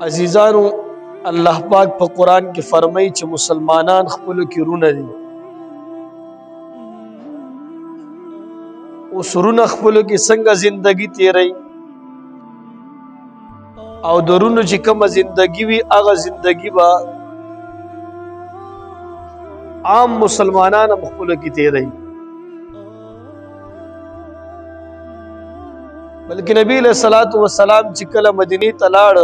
عزیزانو الله پاک په قرآن کې فرمایي چې مسلمانان خپلو کې رونه دي. اوس رونه خپلو کې څنګه زندگی تیری او د رونو چې کومه زندگی وي هغه زندگی به عام مسلمانان هم خپلو کې تیری. بلکې نبی علیہ الصلوۃ والسلام چې کله مدینې ته لاړ،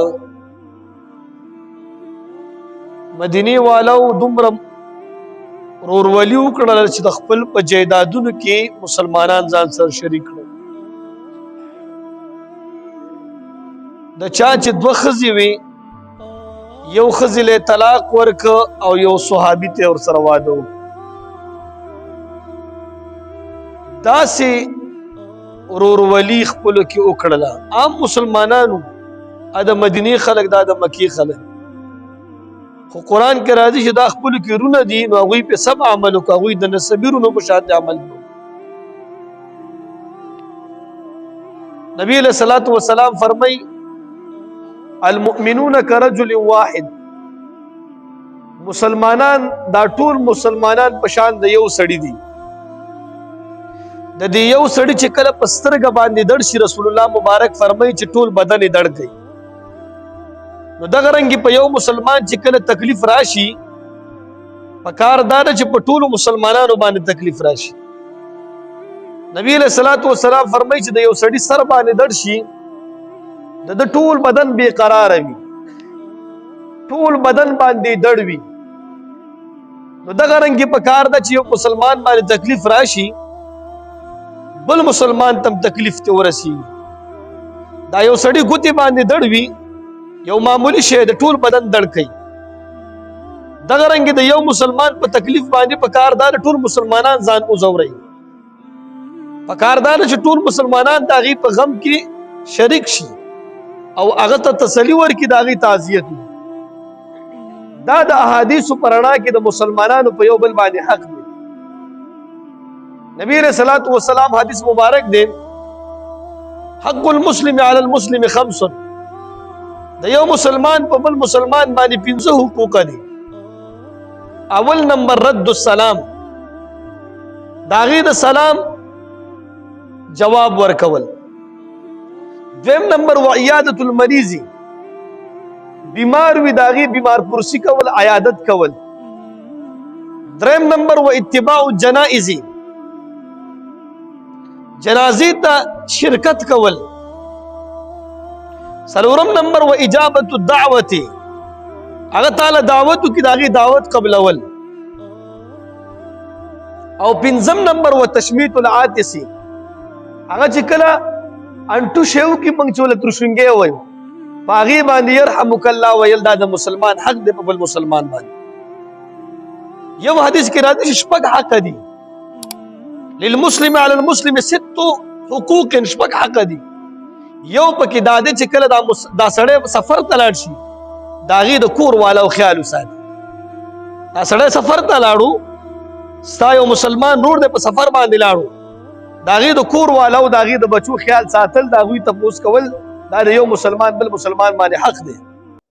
مدینې والو دومره ورورولي وکړل چې د خپل په جایدادونو کې مسلمانان ځان سره شریک کړل. د چا چې دوه ښځې وي، یو ښځې له طلاق ورکړه او یو صحابي ته ورسره واده وکړ. داسې ورورولي خپلو کې وکړله. عام مسلمانانو د مدینې خلک دا د مکې خلک، خو قرآن کې راځي چې دا خپلو کې رونه دي، نو هغوی په سم عمل وکړه، هغوی د نسبي رونو په شان عمل وکړه. نبی علیہ الصلوۃ والسلام فرمایي المؤمنون کرجل واحد، مسلمانان دا ټول مسلمانان په شان د یو سړي دي. د دې یو سړي چې کله په سترګه باندې دړ شي، رسول الله مبارک فرمایي چې ټول بدن یې دړ کوي. نو دغه رنګې په یو مسلمان چې کله تکلیف راشي، پکار دا ده چې په ټولو مسلمانانو باندې تکلیف راشي. نبی علیہ الصلوۃ والسلام فرمایي چې د یو سړي سر باندې دړ شي، د ټول بدن بے قرار وي، ټول بدن باندې دړ وي. نو دغه رنګې پکار ده چې یو مسلمان باندې تکلیف راشي، بل مسلمان تم تکلیف ته ورسیږي. دا یو سړي ګوتې باندې دړ وي، یو معمولی شی د ټول بدن دړ کوي. دغه رنګې د یو مسلمان په تکلیف باندې پکاردار ټول مسلمانان ځان وزوري. پکاردار چې ټول مسلمانان د هغې په غم کې شریک شي او هغه ته تسلي ورکړي، د هغې تعزیت وي. دا د احادیثو په رڼا کې د مسلمانانو په یو بل باندې حق دی. نبی علیہ الصلوۃ والسلام حدیث مبارک دی، حق المسلم علی المسلم خمس، د یو مسلمان په بل مسلمان باندې 5 حقوق دي. اول نمبر رد السلام، داغي د سلام جواب ورکول. دویم نمبر وعیادت المریض، بیمار وي داغي بیمار پرسی کول، عیادت کول. دریم نمبر و اتباع الجنائز، جنازې ته شرکت کول. سلورم نمبر و اجابت الدعوت، هغه تعالی دعوتو کې داغي دعوت قبلول. او پنځم نمبر و تشمیت العاطس، هغه چې کله انټو شیو کې موږ چول ترشنګي وایو، پاغي باندې يرحمک الله ویل دا د مسلمان حق دی په بل مسلمان باندې. یو حدیث کې راځي چې شپږ حق دي للمسلم علی المسلم 6 حقوق، شپږ حق دي. یو پکې دا دی چې کله دا سړی سفر ته لاړ شي، د هغې د کور والا او خیال وساتي. دا سړی سفر ته لاړو، ستا یو مسلمان نور دی په سفر باندې لاړو، د هغې د کور والا او د هغې د بچو خیال ساتل، د هغوی تپوس کول، دا د یو مسلمان بل مسلمان باندې حق دی.